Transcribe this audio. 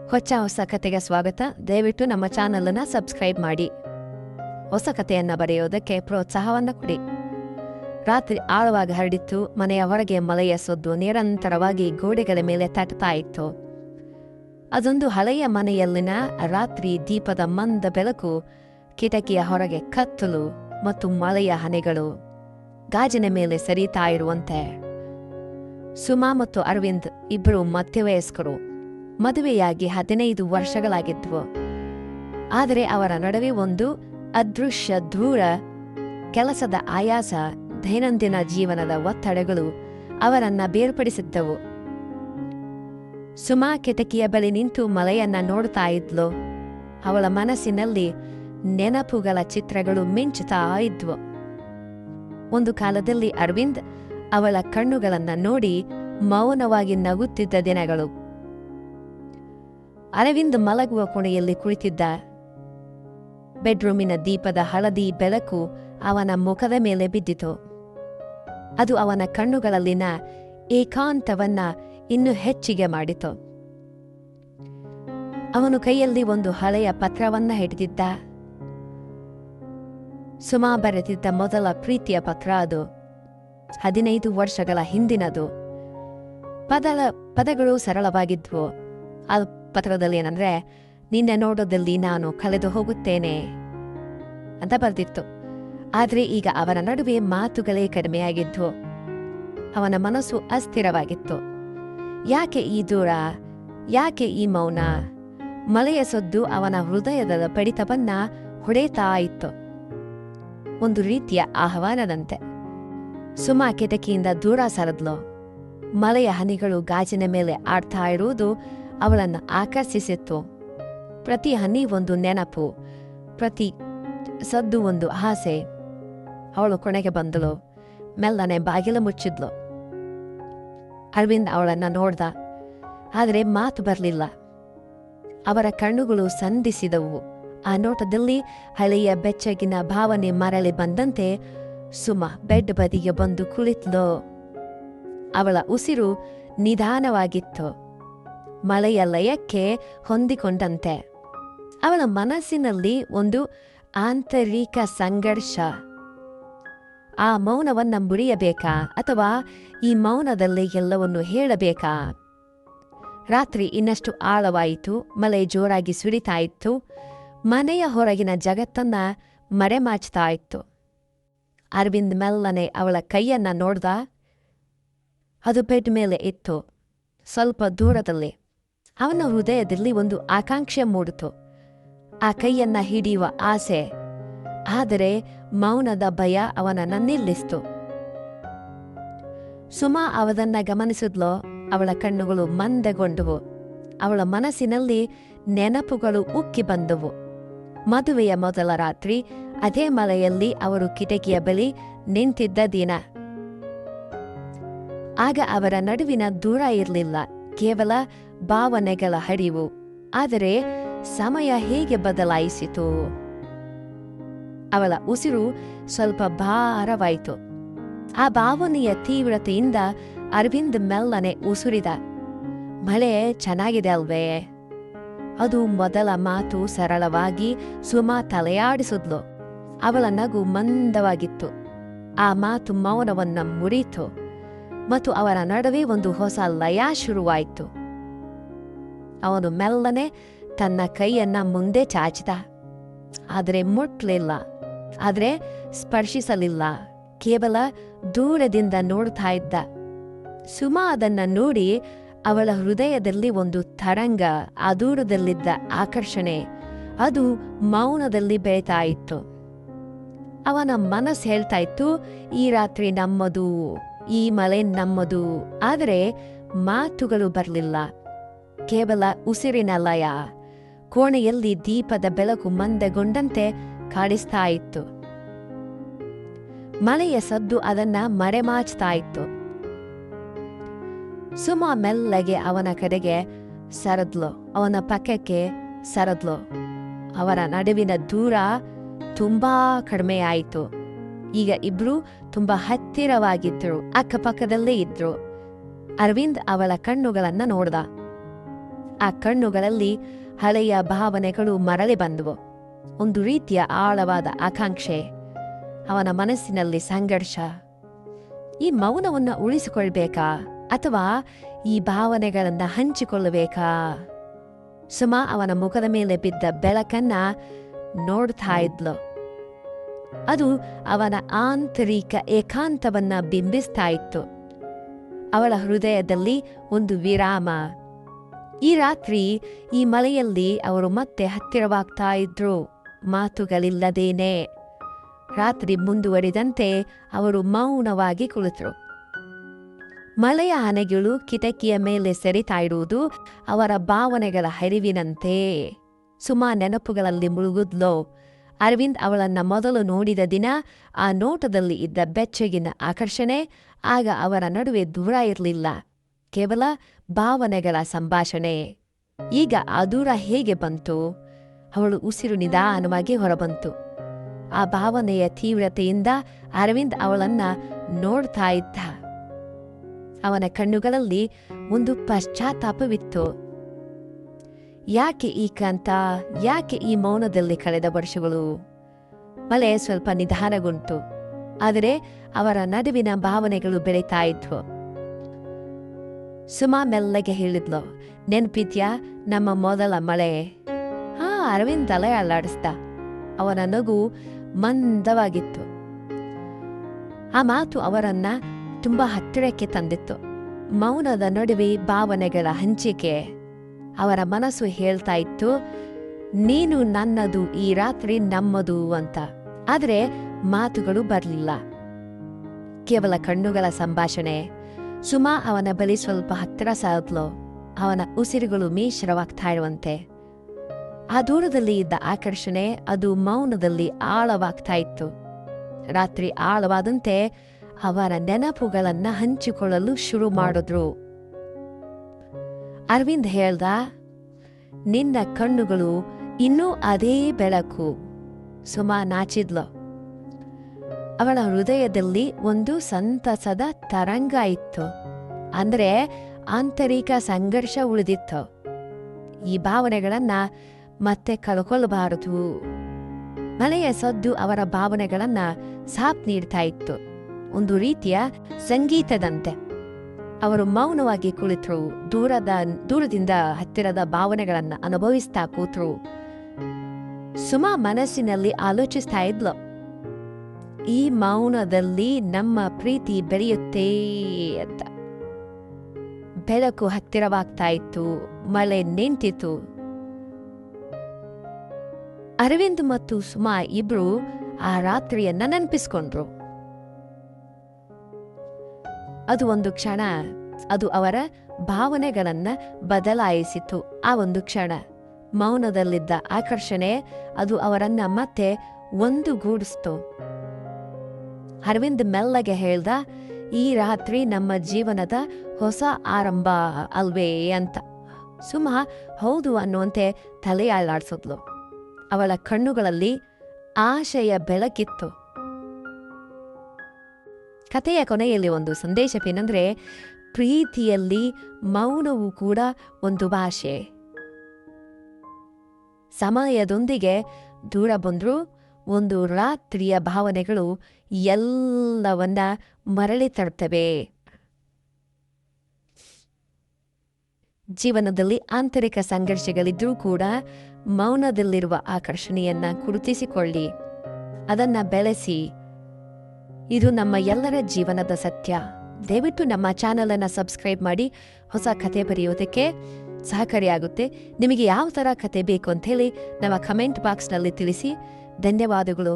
ಹೊಸ ಕತೆಗೆ ಸ್ವಾಗತ. ದಯವಿಟ್ಟು ನಮ್ಮ ಚಾನಲನ್ನು ಸಬ್ಸ್ಕ್ರೈಬ್ ಮಾಡಿ. ಹೊಸ ಕತೆಯನ್ನು ಬರೆಯೋದಕ್ಕೆ ಪ್ರೋತ್ಸಾಹವನ್ನು ಕೊಡಿ. ರಾತ್ರಿ ಆಳವಾಗಿ ಹರಡಿತ್ತು. ಮನೆಯ ಹೊರಗೆ ಮಳೆಯ ಸೊದ್ದು ನಿರಂತರವಾಗಿ ಗೋಡೆಗಳ ಮೇಲೆ ತಟ್ತಾ ಇತ್ತು. ಅದೊಂದು ಹಳೆಯ ಮನೆಯಲ್ಲಿನ ರಾತ್ರಿ ದೀಪದ ಮಂದ ಬೆಳಕು, ಕಿಟಕಿಯ ಹೊರಗೆ ಕತ್ತಲು ಮತ್ತು ಮಳೆಯ ಹನಿಗಳು ಗಾಜಿನ ಮೇಲೆ ಸರಿತಾ ಇರುವಂತೆ. ಸುಮಾ ಮತ್ತು ಅರವಿಂದ್ ಇಬ್ಬರು ಮಧ್ಯವಯಸ್ಕರು. ಮದುವೆಯಾಗಿ 15 ವರ್ಷಗಳಾಗಿದ್ವು. ಆದರೆ ಅವರ ನಡುವೆ ಒಂದು ಅದೃಶ್ಯ ದೂರ, ಕೆಲಸದ ಆಯಾಸ, ದೈನಂದಿನ ಜೀವನದ ಒತ್ತಡಗಳು ಅವರನ್ನ ಬೇರ್ಪಡಿಸಿದ್ದವು. ಸುಮಾ ಕಿಟಕಿಯ ಬಳಿ ನಿಂತು ಮಳೆಯನ್ನ ನೋಡ್ತಾ ಇದ್ಲು. ಅವಳ ಮನಸ್ಸಿನಲ್ಲಿ ನೆನಪುಗಳ ಚಿತ್ರಗಳು ಮಿಂಚುತ್ತಾ ಇದ್ವು. ಒಂದು ಕಾಲದಲ್ಲಿ ಅರವಿಂದ್ ಅವಳ ಕಣ್ಣುಗಳನ್ನ ನೋಡಿ ಮೌನವಾಗಿ ನಗುತ್ತಿದ್ದ ದಿನಗಳು. ಅರವಿಂದ್ ಮಲಗುವ ಕೋಣೆಯಲ್ಲಿ ಕುಳಿತಿದ್ದ. ಬೆಡ್ರೂಮಿನ ದೀಪದ ಹಳದಿ ಬೆಳಕು ಅವನ ಮುಖದ ಮೇಲೆ ಬಿದ್ದಿತು. ಅದು ಅವನ ಕಣ್ಣುಗಳಲ್ಲಿನ ಏಕಾಂತವನ್ನ ಇನ್ನೂ ಹೆಚ್ಚಿಗೆ ಮಾಡಿತು. ಅವನು ಕೈಯಲ್ಲಿ ಒಂದು ಹಳೆಯ ಪತ್ರವನ್ನ ಹಿಡಿದಿದ್ದ. ಸುಮಾ ಬರೆದಿದ್ದ ಮೊದಲ ಪ್ರೀತಿಯ ಪತ್ರ ಅದು. 15 ವರ್ಷಗಳ ಹಿಂದಿನದು. ಪದಗಳು ಸರಳವಾಗಿದ್ವು. ಆ ಪತ್ರದಲ್ಲಿ ಏನಂದ್ರೆ, ನಿನ್ನ ನೋಡೋದಲ್ಲಿ ನಾನು ಕಳೆದು ಹೋಗುತ್ತೇನೆ ಅಂತ ಬರೆದಿತ್ತು. ಆದರೆ ಈಗ ಅವರ ನಡುವೆ ಮಾತುಗಳೇ ಕಡಿಮೆಯಾಗಿದ್ವು. ಅವನ ಮನಸ್ಸು ಅಸ್ಥಿರವಾಗಿತ್ತು. ಯಾಕೆ ಈ ದೂರ? ಯಾಕೆ ಈ ಮೌನ? ಮಳೆಯ ಸೊದ್ದು ಅವನ ಹೃದಯದ ಬಡಿತವನ್ನ ಹೊಡೆತಾ ಇತ್ತು, ಒಂದು ರೀತಿಯ ಆಹ್ವಾನದಂತೆ. ಸುಮಾ ಕಿಟಕಿಯಿಂದ ದೂರ ಸರದ್ಲು. ಮಳೆಯ ಹನಿಗಳು ಗಾಜಿನ ಮೇಲೆ ಆಡ್ತಾ ಇರುವುದು ಅವಳನ್ನು ಆಕರ್ಷಿಸಿತ್ತು. ಪ್ರತಿ ಹನಿ ಒಂದು ನೆನಪು, ಪ್ರತಿ ಸದ್ದು ಒಂದು ಆಸೆ. ಅವಳು ಕೊನೆಗೆ ಬಂದಳು. ಮೆಲ್ಲನೆ ಬಾಗಿಲು ಮುಚ್ಚಿದ್ಲು. ಅರವಿಂದ್ ಅವಳನ್ನ ನೋಡ್ದ. ಆದರೆ ಮಾತು ಬರಲಿಲ್ಲ. ಅವರ ಕಣ್ಣುಗಳು ಸಂಧಿಸಿದವು. ಆ ನೋಟದಲ್ಲಿ ಹಳೆಯ ಬೆಚ್ಚಗಿನ ಭಾವನೆ ಮರಳಿ ಬಂದಂತೆ ಸುಮಾ ಬೆಡ್ ಬದಿಗೆ ಬಂದು ಕುಳಿತ್ಲು. ಅವಳ ಉಸಿರು ನಿಧಾನವಾಗಿತ್ತು, ಮಳೆಯ ಲಯಕ್ಕೆ ಹೊಂದಿಕೊಂಡಂತೆ. ಅವಳ ಮನಸ್ಸಿನಲ್ಲಿ ಒಂದು ಆಂತರಿಕ ಸಂಘರ್ಷ. ಆ ಮೌನವನ್ನ ಮುರಿಯಬೇಕಾ ಅಥವಾ ಈ ಮೌನದಲ್ಲಿ ಎಲ್ಲವನ್ನು ಹೇಳಬೇಕಾ? ರಾತ್ರಿ ಇನ್ನಷ್ಟು ಆಳವಾಯಿತು. ಮಳೆ ಜೋರಾಗಿ ಸುರಿತಾ ಇತ್ತು. ಮನೆಯ ಹೊರಗಿನ ಜಗತ್ತನ್ನ ಮರೆಮಾಚ್ತಾ ಇತ್ತು. ಅರವಿಂದ್ ಮೆಲ್ಲನೆ ಅವಳ ಕೈಯನ್ನ ನೋಡ್ದ. ಅದು ಬೆಡ್ ಮೇಲೆ ಇತ್ತು, ಸ್ವಲ್ಪ ದೂರದಲ್ಲಿ. ಅವನ ಹೃದಯದಲ್ಲಿ ಒಂದು ಆಕಾಂಕ್ಷೆ ಮೂಡಿತು, ಆ ಕೈಯನ್ನ ಹಿಡಿಯುವ ಆಸೆ. ಆದರೆ ಮೌನದ ಭಯ ಅವನನ್ನ ನಿಲ್ಲಿಸ್ತು. ಸುಮಾ ಅವದನ್ನ ಗಮನಿಸಿದ್ಲೋ. ಅವಳ ಕಣ್ಣುಗಳು ಮಂದಗೊಂಡವು. ಅವಳ ಮನಸ್ಸಿನಲ್ಲಿ ನೆನಪುಗಳು ಉಕ್ಕಿ ಬಂದವು. ಮದುವೆಯ ಮೊದಲ ರಾತ್ರಿ, ಅದೇ ಮಳೆಯಲ್ಲಿ ಅವರು ಕಿಟಕಿಯ ಬಳಿ ನಿಂತಿದ್ದ ದಿನ. ಆಗ ಅವರ ನಡುವಿನ ದೂರ ಇರಲಿಲ್ಲ, ಕೇವಲ ಭಾವನೆಗಳ ಹರಿವು. ಆದರೆ ಸಮಯ ಹೇಗೆ ಬದಲಾಯಿಸಿತು? ಅವಳ ಉಸಿರು ಸ್ವಲ್ಪ ಭಾರವಾಯಿತು. ಆ ಭಾವನೆಯ ತೀವ್ರತೆಯಿಂದ ಅರವಿಂದ್ ಮೆಲ್ಲನೆ ಉಸುರಿದ. ಮಳೆ ಚೆನ್ನಾಗಿದೆ ಅಲ್ವೇ? ಅದು ಮೊದಲ ಮಾತು. ಸರಳವಾಗಿ ಸುಮಾ ತಲೆಯಾಡಿಸಿದ್ಲು. ಅವಳ ನಗು ಮಂದವಾಗಿತ್ತು. ಆ ಮಾತು ಮೌನವನ್ನ ಮುರಿತು ಮತ್ತು ಅವರ ನಡುವೆ ಒಂದು ಹೊಸ ಲಯ ಶುರುವಾಯಿತು. ಅವನು ಮೆಲ್ಲನೆ ತನ್ನ ಕೈಯನ್ನ ಮುಂದೆ ಚಾಚಿದ. ಆದರೆ ಮುಟ್ಲಿಲ್ಲ, ಆದರೆ ಸ್ಪರ್ಶಿಸಲಿಲ್ಲ. ಕೇವಲ ದೂರದಿಂದ ನೋಡ್ತಾ ಇದ್ದ. ಸುಮಾ ಅದನ್ನ ನೋಡಿ ಅವಳ ಹೃದಯದಲ್ಲಿ ಒಂದು ತರಂಗ, ಆ ದೂರದಲ್ಲಿದ್ದ ಆಕರ್ಷಣೆ, ಅದು ಮೌನದಲ್ಲಿ ಬೆಳೀತಾ ಇತ್ತು. ಅವನ ಮನಸ್ಸು ಹೇಳ್ತಾ ಇತ್ತು, ಈ ರಾತ್ರಿ ನಮ್ಮದು, ಈ ಮಳೆ ನಮ್ಮದು. ಆದರೆ ಮಾತುಗಳು ಬರಲಿಲ್ಲ, ಕೇವಲ ಉಸಿರಿನ ಲಯ. ಕೋಣೆಯಲ್ಲಿ ದೀಪದ ಬೆಳಕು ಮಂದಗೊಂಡಂತೆ ಕಾಣಿಸ್ತಾ ಇತ್ತು. ಮಳೆಯ ಸದ್ದು ಅದನ್ನ ಮರೆಮಾಚ್ತಾ ಇತ್ತು. ಸುಮಾ ಮೆಲ್ಲಗೆ ಅವನ ಕಡೆಗೆ ಸರದ್ಲು, ಅವನ ಪಕ್ಕಕ್ಕೆ ಸರದ್ಲು. ಅವರ ನಡುವಿನ ದೂರ ತುಂಬಾ ಕಡಿಮೆಯಾಯಿತು. ಈಗ ಇಬ್ರು ತುಂಬಾ ಹತ್ತಿರವಾಗಿದ್ರು, ಅಕ್ಕಪಕ್ಕದಲ್ಲೇ ಇದ್ರು. ಅರವಿಂದ್ ಅವಳ ಕಣ್ಣುಗಳನ್ನ ನೋಡ್ದ. ಆ ಕಣ್ಣುಗಳಲ್ಲಿ ಹಳೆಯ ಭಾವನೆಗಳು ಮರಳಿ ಬಂದವು. ಒಂದು ರೀತಿಯ ಆಳವಾದ ಆಕಾಂಕ್ಷೆ, ಅವನ ಮನಸ್ಸಿನಲ್ಲಿ ಸಂಘರ್ಷ. ಈ ಮೌನವನ್ನು ಉಳಿಸಿಕೊಳ್ಬೇಕಾ ಅಥವಾ ಈ ಭಾವನೆಗಳನ್ನು ಹಂಚಿಕೊಳ್ಳಬೇಕಾ? ಸುಮಾ ಅವನ ಮುಖದ ಮೇಲೆ ಬಿದ್ದ ಬೆಳಕನ್ನ ನೋಡ್ತಾ ಇದ್ಲು. ಅದು ಅವನ ಆಂತರಿಕ ಏಕಾಂತವನ್ನ ಬಿಂಬಿಸ್ತಾ ಇತ್ತು. ಅವಳ ಹೃದಯದಲ್ಲಿ ಒಂದು ವಿರಾಮ. ಈ ರಾತ್ರಿ ಈ ಮಳೆಯಲ್ಲಿ ಅವರು ಮತ್ತೆ ಹತ್ತಿರವಾಗ್ತಾ ಇದ್ರು, ಮಾತುಗಳಿಲ್ಲದೇನೆ. ರಾತ್ರಿ ಮುಂದುವರಿದಂತೆ ಅವರು ಮೌನವಾಗಿ ಕುಳಿತರು. ಮಳೆಯ ಹನಿಗಳು ಕಿಟಕಿಯ ಮೇಲೆ ಸೆರಿತಾ ಇರುವುದು ಅವರ ಭಾವನೆಗಳ ಹರಿವಿನಂತೆ. ಸುಮಾ ನೆನಪುಗಳಲ್ಲಿ ಮುಳುಗುದ್ಲು. ಅರವಿಂದ್ ಅವಳನ್ನ ಮೊದಲು ನೋಡಿದ ದಿನ ಆ ನೋಟದಲ್ಲಿ ಇದ್ದ ಬೆಚ್ಚಗಿನ ಆಕರ್ಷಣೆ, ಆಗ ಅವರ ನಡುವೆ ದೂರ ಇರಲಿಲ್ಲ, ಕೇವಲ ಭಾವನೆಗಳ ಸಂಭಾಷಣೆ. ಈಗ ಆ ದೂರ ಹೇಗೆ ಬಂತು? ಅವಳು ಉಸಿರು ನಿಧಾನವಾಗಿ ಹೊರಬಂತು. ಆ ಭಾವನೆಯ ತೀವ್ರತೆಯಿಂದ ಅರವಿಂದ್ ಅವಳನ್ನ ನೋಡ್ತಾ ಇದ್ದ. ಅವನ ಕಣ್ಣುಗಳಲ್ಲಿ ಒಂದು ಪಶ್ಚಾತ್ತಾಪವಿತ್ತು. ಯಾಕೆ ಈ ಕಾಂತ? ಯಾಕೆ ಈ ಮೌನದಲ್ಲಿ ಕಳೆದ ವರ್ಷಗಳು? ಮಳೆ ಸ್ವಲ್ಪ ನಿಧಾನಗುಂಟು, ಆದರೆ ಅವರ ನಡುವಿನ ಭಾವನೆಗಳು ಬೆಳೀತಾ ಇದ್ವು. ಸುಮಾ ಮೆಲ್ಲಗೆ ಹೇಳಿದ್ಲು, ನೆನ್ಪಿದ್ಯಾ ನಮ್ಮ ಮೊದಲ ಮಳೆ? ಅರವಿಂದ್ ತಲೆ ಅಲ್ಲಾಡಿಸ್ದ. ಅವನ ನಗು ಮಂದವಾಗಿತ್ತು. ಆ ಮಾತು ಅವರನ್ನ ತುಂಬಾ ಹತ್ತಿರಕ್ಕೆ ತಂದಿತ್ತು. ಮೌನದ ನಡುವೆ ಭಾವನೆಗಳ ಹಂಚಿಕೆ. ಅವರ ಮನಸ್ಸು ಹೇಳ್ತಾ ಇತ್ತು, ನೀನು ನನ್ನದು, ಈ ರಾತ್ರಿ ನಮ್ಮದು ಅಂತ. ಆದರೆ ಮಾತುಗಳು ಬರಲಿಲ್ಲ, ಕೇವಲ ಕಣ್ಣುಗಳ ಸಂಭಾಷಣೆ. ಸುಮಾ ಅವನ ಬಳಿ ಸ್ವಲ್ಪ ಹತ್ತಿರ ಸಾದ್ಲು. ಅವನ ಉಸಿರುಗಳು ಮಿಶ್ರವಾಗ್ತಾ ಇರುವಂತೆ. ಆ ದೂರದಲ್ಲಿ ಇದ್ದ ಆಕರ್ಷಣೆ ಅದು ಮೌನದಲ್ಲಿ ಆಳವಾಗ್ತಾ ಇತ್ತು. ರಾತ್ರಿ ಆಳವಾದಂತೆ ಅವರ ನೆನಪುಗಳನ್ನ ಹಂಚಿಕೊಳ್ಳಲು ಶುರು ಮಾಡಿದ್ರು. ಅರವಿಂದ್ ಹೇಳ್ದ, ನಿನ್ನ ಕಣ್ಣುಗಳು ಇನ್ನೂ ಅದೇ ಬೆಳಕು. ಸುಮಾ ನಾಚಿದ್ಲು. ಅವಳ ಹೃದಯದಲ್ಲಿ ಒಂದು ಸಂತಸದ ತರಂಗ ಇತ್ತು. ಅಂದ್ರೆ ಆಂತರಿಕ ಸಂಘರ್ಷ ಉಳಿದಿತ್ತು. ಈ ಭಾವನೆಗಳನ್ನ ಮತ್ತೆ ಕಳ್ಕೊಳ್ಬಾರದು. ಮಳೆಯ ಸದ್ದು ಅವರ ಭಾವನೆಗಳನ್ನ ಸಾಥ್ ನೀಡ್ತಾ ಇತ್ತು, ಒಂದು ರೀತಿಯ ಸಂಗೀತದಂತೆ. ಅವರು ಮೌನವಾಗಿ ಕುಳಿತರು, ದೂರದಿಂದ ಹತ್ತಿರದ ಭಾವನೆಗಳನ್ನ ಅನುಭವಿಸ್ತಾ ಕೂತರು. ಸುಮಾ ಮನಸ್ಸಿನಲ್ಲಿ ಆಲೋಚಿಸ್ತಾ ಇದ್ಲು, ಈ ಮೌನದಲ್ಲಿ ನಮ್ಮ ಪ್ರೀತಿ ಬೆಳೆಯುತ್ತೇ ಅಂತ. ಬೆಳಕು ಹತ್ತಿರವಾಗ್ತಾ ಇತ್ತು, ಮಳೆ ನಿಂತಿತು. ಅರವಿಂದ್ ಮತ್ತು ಸುಮಾ ಇಬ್ರು ಆ ರಾತ್ರಿಯನ್ನ ನೆನಪಿಸ್ಕೊಂಡ್ರು. ಅದು ಒಂದು ಕ್ಷಣ, ಅದು ಅವರ ಭಾವನೆಗಳನ್ನ ಬದಲಾಯಿಸಿತು. ಆ ಒಂದು ಕ್ಷಣ ಮೌನದಲ್ಲಿದ್ದ ಆಕರ್ಷಣೆ ಅದು ಅವರನ್ನ ಮತ್ತೆ ಒಂದುಗೂಡಿಸ್ತು. ಅರವಿಂದ್ ಮೆಲ್ಲಗೆ ಹೇಳ್ದ, ಈ ರಾತ್ರಿ ನಮ್ಮ ಜೀವನದ ಹೊಸ ಆರಂಭ ಅಲ್ವೇ ಅಂತ. ಸುಮಾ ಹೌದು ಅನ್ನುವಂತೆ ತಲೆ ಅಲ್ಲಾಡ್ಸಿದ್ಲು. ಅವಳ ಕಣ್ಣುಗಳಲ್ಲಿ ಆಶೆಯ ಬೆಳಕಿತ್ತು. ಕಥೆಯ ಕೊನೆಯಲ್ಲಿ ಒಂದು ಸಂದೇಶವೇನೆಂದ್ರೆ, ಪ್ರೀತಿಯಲ್ಲಿ ಮೌನವೂ ಕೂಡ ಒಂದು ಭಾಷೆ. ಸಮಯದೊಂದಿಗೆ ದೂರ ಬಂದ್ರೂ ಒಂದು ರಾತ್ರಿಯ ಭಾವನೆಗಳು ಎಲ್ಲವನ್ನ ಮರಳಿ ತರ್ತವೆ. ಜೀವನದಲ್ಲಿ ಆಂತರಿಕ ಸಂಘರ್ಷಗಳಿದ್ರೂ ಕೂಡ ಮೌನದಲ್ಲಿರುವ ಆಕರ್ಷಣೆಯನ್ನ ಗುರುತಿಸಿಕೊಳ್ಳಿ, ಅದನ್ನ ಬೆಳೆಸಿ. ಇದು ನಮ್ಮ ಎಲ್ಲರ ಜೀವನದ ಸತ್ಯ. ದಯವಿಟ್ಟು ನಮ್ಮ ಚಾನಲ್ ಅನ್ನ ಸಬ್ಸ್ಕ್ರೈಬ್ ಮಾಡಿ ಹೊಸ ಕತೆ ಬರೆಯೋದಕ್ಕೆ ಸಹಕಾರಿಯಾಗುತ್ತೆ. ನಿಮಗೆ ಯಾವ ಥರ ಕತೆ ಬೇಕು ಅಂತ ಹೇಳಿ ನಮ್ಮ ಕಮೆಂಟ್ ಬಾಕ್ಸ್ನಲ್ಲಿ ತಿಳಿಸಿ. ಧನ್ಯವಾದಗಳು.